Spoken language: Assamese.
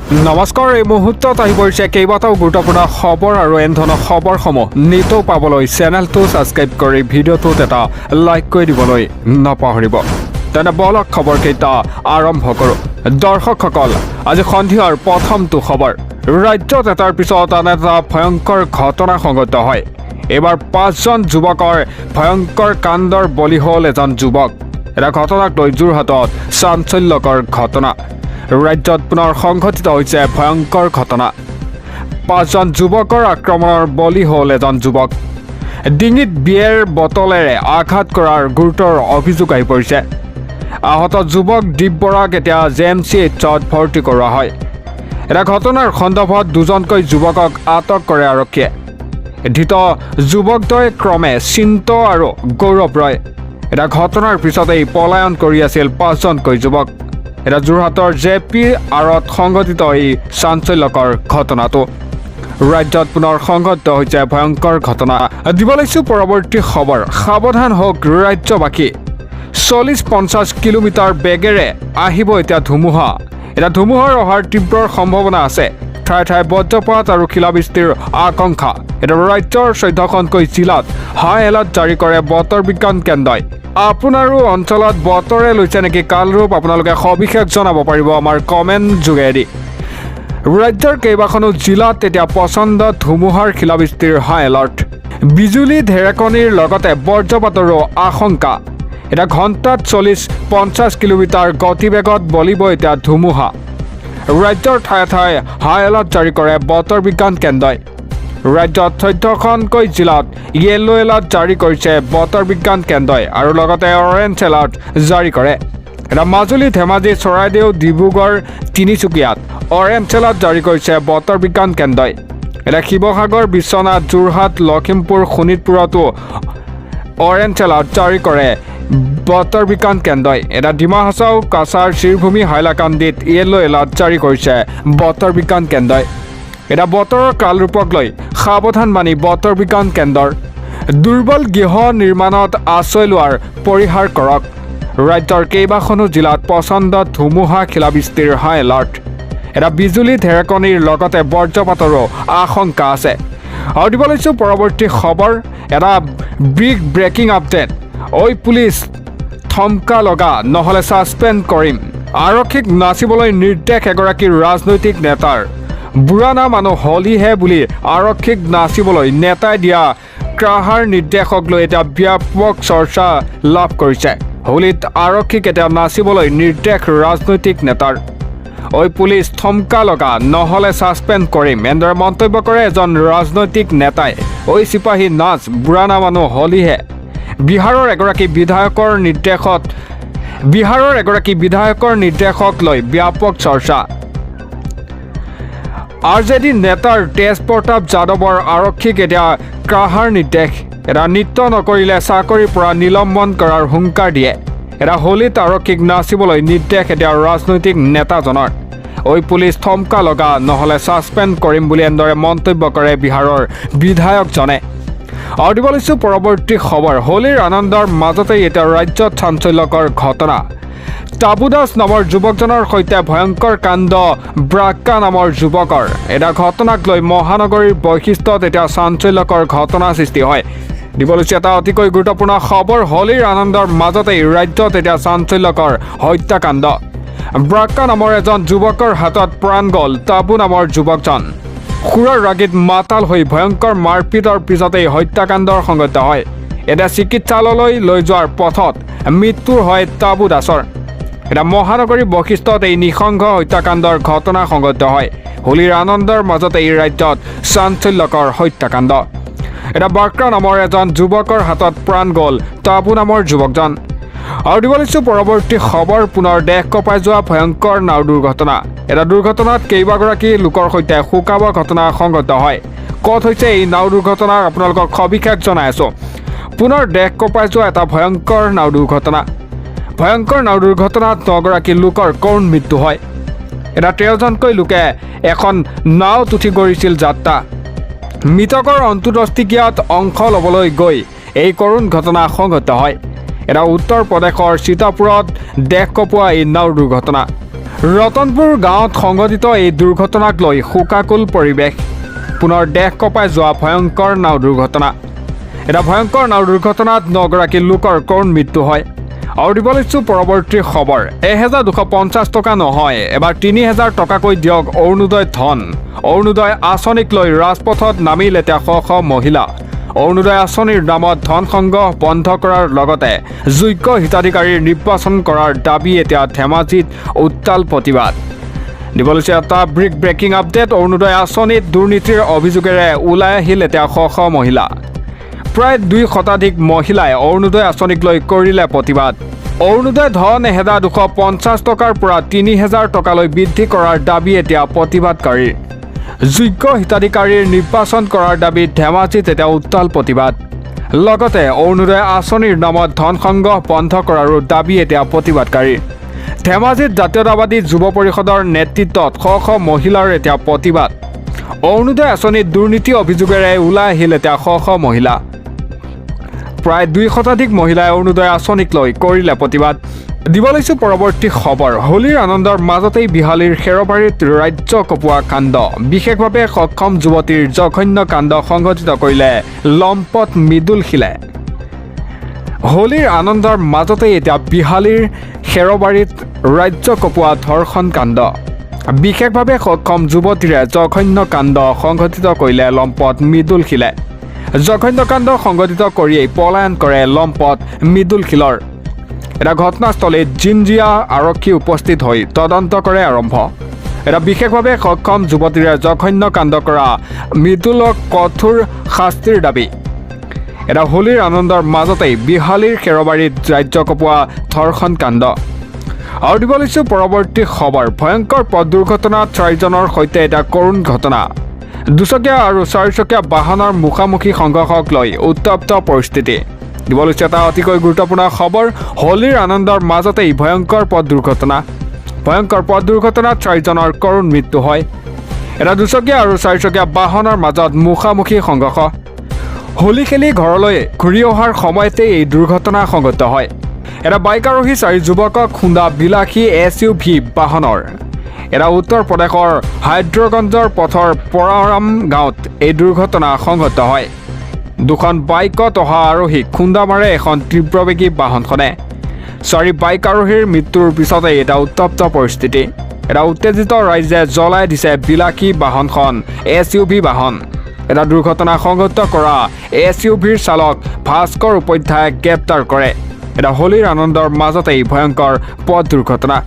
নমস্কাৰ এই মুহূৰ্তত আহি পৰিছে কেইবাটাও গুৰুত্বপূৰ্ণ খবৰ আৰু এনে ধৰণৰ খবৰসমূহ নিতৌ পাবলৈ চেনেলটো ছাবস্ক্ৰাইব কৰি ভিডিঅ'টোত এটা লাইক কৰি দিবলৈ নাপাহৰিব। তেনে বলক খবৰকেইটা আৰম্ভ কৰোঁ। দৰ্শকসকল, আজি সন্ধিয়াৰ প্ৰথমটো খবৰ। ৰাজ্যত এটাৰ পিছত আন এটা ভয়ংকৰ ঘটনা সংঘটিত হয়। এইবাৰ 5জন যুৱকৰ ভয়ংকৰ কাণ্ডৰ বলি হ'ল এজন যুৱক। এটা ঘটনাক লৈ যোৰহাটত চাঞ্চল্যকৰ ঘটনা। ৰাজ্যত পুনৰ সংঘটিত হৈছে ভয়ংকৰ ঘটনা। 5জন যুৱকৰ আক্ৰমণৰ বলি হ'ল এজন যুৱক। ডিঙিত বিয়েৰ বটলেৰে আঘাত কৰাৰ গুৰুতৰ অভিযোগ আহি পৰিছে। আহত যুৱক দীপ বৰাক এতিয়া JMCHত ভৰ্তি কৰোৱা হয়। এটা ঘটনাৰ সন্দৰ্ভত দুজনকৈ যুৱকক আটক কৰে আৰক্ষীয়ে। ধৃত যুৱকদ্বয় ক্ৰমে চিন্ত আৰু গৌৰৱ ৰয়। এটা ঘটনাৰ পিছতেই পলায়ন কৰি আছিল 5জনকৈ যুৱক। এটা যোৰহাটৰ JP আৰত সংঘটিত এই চাঞ্চল্যকৰ ঘটনাটো। ৰাজ্যত পুনৰ সংঘটিত হৈছে ভয়ংকৰ ঘটনা। দিব লৈছোঁ পৰৱৰ্তী খবৰ। সাৱধান হওক ৰাজ্যবাসী। 40-50 কিলোমিটাৰ বেগেৰে আহিব এতিয়া ধুমুহা। এটা ধুমুহাৰ অহাৰ তীব্ৰ সম্ভাৱনা আছে। ঠায়ে ঠায়ে বজ্ৰপাত আৰু শিলাবৃষ্টিৰ আশংকা। এটা ৰাজ্যৰ 14খনকৈ জিলাত হাই এলাৰ্ট জাৰি কৰে বতৰ বিজ্ঞান কেন্দ্ৰই। আপোনাৰো অঞ্চলত বতৰে লৈছে নেকি কালৰূপ? আপোনালোকে সবিশেষ জনাব পাৰিব আমাৰ কমেণ্ট যোগেদি। ৰাজ্যৰ কেইবাখনো জিলাত এতিয়া প্ৰচণ্ড ধুমুহাৰ শিলাবৃষ্টিৰ হাই এলাৰ্ট। বিজুলী ঢেৰেকনিৰ লগতে বজ্ৰপাতৰো আশংকা। এতিয়া ঘণ্টাত 40-50 কিলোমিটাৰ গতিবেগত বলিব এতিয়া ধুমুহা। ৰাজ্যৰ ঠায়ে ঠায়ে হাই এলাৰ্ট জাৰি কৰে বতৰ বিজ্ঞান কেন্দ্ৰই। ৰাজ্যত 14খনকৈ জিলাত য়েলো এলাৰ্ট জাৰি কৰিছে বতৰ বিজ্ঞান কেন্দ্ৰই আৰু লগতে অৰেঞ্জ এলাৰ্ট জাৰি কৰে। এটা মাজুলী, ধেমাজি, চৰাইদেউ, ডিব্ৰুগড়, তিনিচুকীয়াত অৰেঞ্জ এলাৰ্ট জাৰি কৰিছে বতৰ বিজ্ঞান কেন্দ্ৰই। এটা শিৱসাগৰ, বিশ্বনাথ, যোৰহাট, লখিমপুৰ, শোণিতপুৰতো অৰেঞ্জ এলাৰ্ট জাৰি কৰে বতৰ বিজ্ঞান কেন্দ্ৰই। এটা ডিমা হাছাও, কাছাৰ, শ্ৰীভূমি, হাইলাকান্দিত য়েলো এলাৰ্ট জাৰি কৰিছে বতৰ বিজ্ঞান কেন্দ্ৰই। এটা বতৰৰ কালৰূপক লৈ সাৱধান মানি বতৰ বিজ্ঞান কেন্দ্ৰৰ। দুৰ্বল গৃহ নিৰ্মাণত আশ্ৰয় লোৱাৰ পৰিহাৰ কৰক। ৰাজ্যৰ কেইবাখনো জিলাত প্ৰচণ্ড ধুমুহা শিলাবৃষ্টিৰ হাই এলাৰ্ট। এটা বিজুলী ঢেৰেকনিৰ লগতে বজ্ৰপাতৰো আশংকা আছে। আৰু দিব লৈছোঁ পৰৱৰ্তী খবৰ। এটা বিগ ব্ৰেকিং আপডেট। ঐ পুলিচ, থমকা লগা নহ'লে ছাছপেণ্ড কৰিম। আৰক্ষীক নাচিবলৈ নিৰ্দেশ এগৰাকী ৰাজনৈতিক নেতাৰ। বুঢ়া না মানুহ হলিহে বুলি আৰক্ষীক নাচিবলৈ নেতাই দিয়া কাঢ়াৰ নিৰ্দেশক লৈ এতিয়া ব্যাপক চৰ্চা লাভ কৰিছে। হোলীত আৰক্ষীক এতিয়া নাচিবলৈ নিৰ্দেশ ৰাজনৈতিক নেতাৰ। ঐ পুলিচ, থমকা লগা নহ'লে ছাছপেণ্ড কৰিম, এনেদৰে মন্তব্য কৰে এজন ৰাজনৈতিক নেতাই। ঐ চিপাহী নাচ, বুঢ়া না মানুহ হলিহে। বিহাৰৰ এগৰাকী বিধায়কৰ নিৰ্দেশক লৈ ব্যাপক চৰ্চা। RJD নেতাৰ তেজ প্ৰতাপ যাদৱৰ আৰক্ষীক এতিয়া কাঢ়াৰ নিৰ্দেশ। এটা নৃত্য নকৰিলে চাকৰিৰ পৰা নিলম্বন কৰাৰ হুংকাৰ দিয়ে। এটা হোলীত আৰক্ষীক নাচিবলৈ নিৰ্দেশ এতিয়া ৰাজনৈতিক নেতাজনৰ। ঐ পুলিচ, থমকা লগা নহ'লে ছাছপেণ্ড কৰিম বুলি এনেদৰে মন্তব্য কৰে বিহাৰৰ বিধায়কজনে। আৰু দিব লৈছোঁ পৰৱৰ্তী খবৰ। হোলীৰ আনন্দৰ মাজতেই এতিয়া ৰাজ্যত চাঞ্চল্যকৰ ঘটনা। টাবু দাস নামৰ যুৱকজনৰ সৈতে ভয়ংকৰ কাণ্ড ব্ৰাক্কা নামৰ যুৱকৰ। এটা ঘটনাক লৈ মহানগৰীৰ বৈশিষ্ট্যত এতিয়া চাঞ্চল্যকৰ ঘটনা সৃষ্টি হয়। দিব লৈছোঁ এটা অতিকৈ গুৰুত্বপূৰ্ণ খবৰ। হোলীৰ আনন্দৰ মাজতেই ৰাজ্যত এতিয়া চাঞ্চল্যকৰ হত্যাকাণ্ড। ব্ৰাক্কা নামৰ এজন যুৱকৰ হাতত প্ৰাণ গ'ল টাবু নামৰ যুৱকজন। সুৰৰ ৰাগীত মাতাল হৈ ভয়ংকৰ মাৰপিটৰ পিছতেই হত্যাকাণ্ডৰ সংঘটিত হয়। এতিয়া চিকিৎসালয়লৈ লৈ যোৱাৰ পথত মৃত্যু হয় টাবু দাসৰ। এটা মহানগৰী বৈশিষ্ট্যত এই নৃশংস হত্যাকাণ্ডৰ ঘটনা সংঘটিত হয়। হোলীৰ আনন্দৰ মাজতে এই ৰাজ্যত চাঞ্চল্যকৰ হত্যাকাণ্ড। এটা ব্ৰাক্কা নামৰ এজন যুৱকৰ হাতত প্ৰাণ গ'ল টাবু নামৰ যুৱকজন। আৰু দিব লৈছোঁ পৰৱৰ্তী খবৰ। পুনৰ দেশ কঁপাই যোৱা ভয়ংকৰ নাও দুৰ্ঘটনা। এটা দুৰ্ঘটনাত কেইবাগৰাকী লোকৰ সৈতে শোকাৱহ ঘটনা সংঘটিত হয়। ক'ত হৈছে এই নাও দুৰ্ঘটনা আপোনালোকক সবিশেষ জনাই আছোঁ। পুনৰ দেশ কঁপাই যোৱা এটা ভয়ংকৰ নাও দুৰ্ঘটনা। ভয়ংকৰ নাও দুৰ্ঘটনাত 9গৰাকী লোকৰ কৰুণ মৃত্যু হয়। এটা 13জনকৈ লোকে এখন নাওত উঠি কৰিছিল যাত্ৰা। মৃতকৰ অন্ত্যেষ্টিক্ৰিয়াত অংশ ল'বলৈ গৈ এই কৰুণ ঘটনা সংঘটিত হয়। এটা উত্তৰ প্ৰদেশৰ সীতাপুৰত দেশ কঁপোৱা এই নাও দুৰ্ঘটনা। ৰতনপুৰ গাঁৱত সংঘটিত এই দুৰ্ঘটনাক লৈ শোকাকুল পৰিৱেশ পুনৰ দেশ কঁপাই যোৱা ভয়ংকৰ নাও দুৰ্ঘটনা এটা ভয়ংকৰ নাও দুৰ্ঘটনাত 9গৰাকী লোকৰ কৰুণ মৃত্যু হয় আৰু দিব লৈছোঁ পৰৱৰ্তী খবৰ 1250 টকা নহয় এবাৰ 3000 টকাকৈ দিয়ক অৰুণোদয় ধন অৰুণোদয় আঁচনিক লৈ ৰাজপথত নামিল এতিয়া শ মহিলা অৰুণোদয় আঁচনিৰ নামত ধন সংগ্ৰহ বন্ধ কৰাৰ লগতে যোগ্য হিতাধিকাৰীৰ নিৰ্বাচন কৰাৰ দাবী এতিয়া ধেমাজিত উত্তাল প্ৰতিবাদ দিব লৈছে এটা ব্ৰেকিং আপডেট অৰুণোদয় আঁচনিত দুৰ্নীতিৰ অভিযোগেৰে ওলাই আহিল এতিয়া শ মহিলা প্ৰায় 2 শতাধিক মহিলাই অৰুণোদয় আঁচনিক লৈ কৰিলে প্ৰতিবাদ অৰুণোদয় ধন 1250 টকাৰ পৰা 3000 টকালৈ বৃদ্ধি কৰাৰ দাবী এতিয়া প্ৰতিবাদকাৰীৰ যোগ্য হিতাধিকাৰীৰ নিৰ্বাচন কৰাৰ দাবীত ধেমাজিত এতিয়া উত্তাল প্ৰতিবাদ লগতে অৰুণোদয় আঁচনিৰ নামত ধন সংগ্ৰহ বন্ধ কৰাৰো দাবী এতিয়া প্ৰতিবাদকাৰীৰ ধেমাজিত জাতীয়তাবাদী যুৱ পৰিষদৰ নেতৃত্বত শ মহিলাৰ এতিয়া প্ৰতিবাদ অৰুণোদয় আঁচনিত দুৰ্নীতি অভিযোগেৰে ওলাই আহিল এতিয়া শ মহিলা প্ৰায় 2 শতাধিক মহিলাই অৰুণোদয় আঁচনিক লৈ কৰিলে প্ৰতিবাদ দিব লৈছোঁ পৰৱৰ্তী খবৰ হোলীৰ আনন্দৰ মাজতেই বিহালীৰ খেৰবাৰীত ৰাজ্য কঁপোৱা কাণ্ড বিশেষভাৱে সক্ষম যুৱতীৰ জঘন্য কাণ্ড সংঘটিত কৰিলে লম্পট মৃদুল শিলে হোলীৰ আনন্দৰ মাজতেই এতিয়া বিহালীৰ খেৰবাৰীত ৰাজ্য কঁপোৱা ধৰ্ষণ কাণ্ড বিশেষভাৱে সক্ষম যুৱতীৰে জঘন্য কাণ্ড সংঘটিত কৰিলে লম্পট মৃদুল শিলে জঘন্য কাণ্ড সংঘটিত কৰিয়েই পলায়ন কৰে লম্পট মৃদুল শিলৰ এটা ঘটনাস্থলীত জিঞ্জিয়া আৰক্ষী উপস্থিত হৈ তদন্ত কৰে আৰম্ভ এটা বিশেষভাৱে সক্ষম যুৱতীৰে জঘন্য কাণ্ড কৰা মৃদুলক কঠোৰ শাস্তিৰ দাবী এটা হোলীৰ আনন্দৰ মাজতেই বিহালীৰ খেৰবাৰীত ৰাজ্য কঁপোৱা ধৰ্ষণ কাণ্ড আৰু দিব লৈছোঁ পৰৱৰ্তী খবৰ ভয়ংকৰ পথ দুৰ্ঘটনাত 4জনৰ সৈতে এটা কৰুণ ঘটনা দুচকীয়া আৰু 4চকীয়া বাহনৰ মুখামুখি সংঘৰ্ষক লৈ উত্তপ্ত পৰিস্থিতি দিব লৈছোঁ এটা অতিকৈ গুৰুত্বপূৰ্ণ খবৰ হোলীৰ আনন্দৰ মাজতেই ভয়ংকৰ পথ দুৰ্ঘটনাত 4জনৰ কৰুণ মৃত্যু হয় এটা দুচকীয়া আৰু 4চকীয়া বাহনৰ মাজত মুখামুখি সংঘৰ্ষ হোলী খেলি ঘৰলৈ ঘূৰি অহাৰ সময়তেই এই দুৰ্ঘটনা সংঘটিত হয় এটা বাইক আৰোহী 4 যুৱকক খুন্দা বিলাসী SUV বাহনৰ এটা উত্তৰ প্ৰদেশৰ হায়দ্ৰগঞ্জৰ পথৰ পৰাৰাম গাঁৱত এই দুৰ্ঘটনা সংঘটিত হয় দুখন বাইকত অহা আৰোহীক খুন্দা মাৰে এখন তীব্ৰবেগী বাহনখনে 4 বাইক আৰোহীৰ মৃত্যুৰ পিছতেই এটা উত্তপ্ত পৰিস্থিতি এটা উত্তেজিত ৰাইজে জ্বলাই দিছে বিলাসী বাহনখন SUV বাহন এটা দুৰ্ঘটনা সংঘটিত কৰা SUVৰ চালক ভাস্কৰ উপাধ্যায়ক গ্ৰেপ্তাৰ কৰে এটা হোলীৰ আনন্দৰ মাজতেই ভয়ংকৰ পথ দুৰ্ঘটনা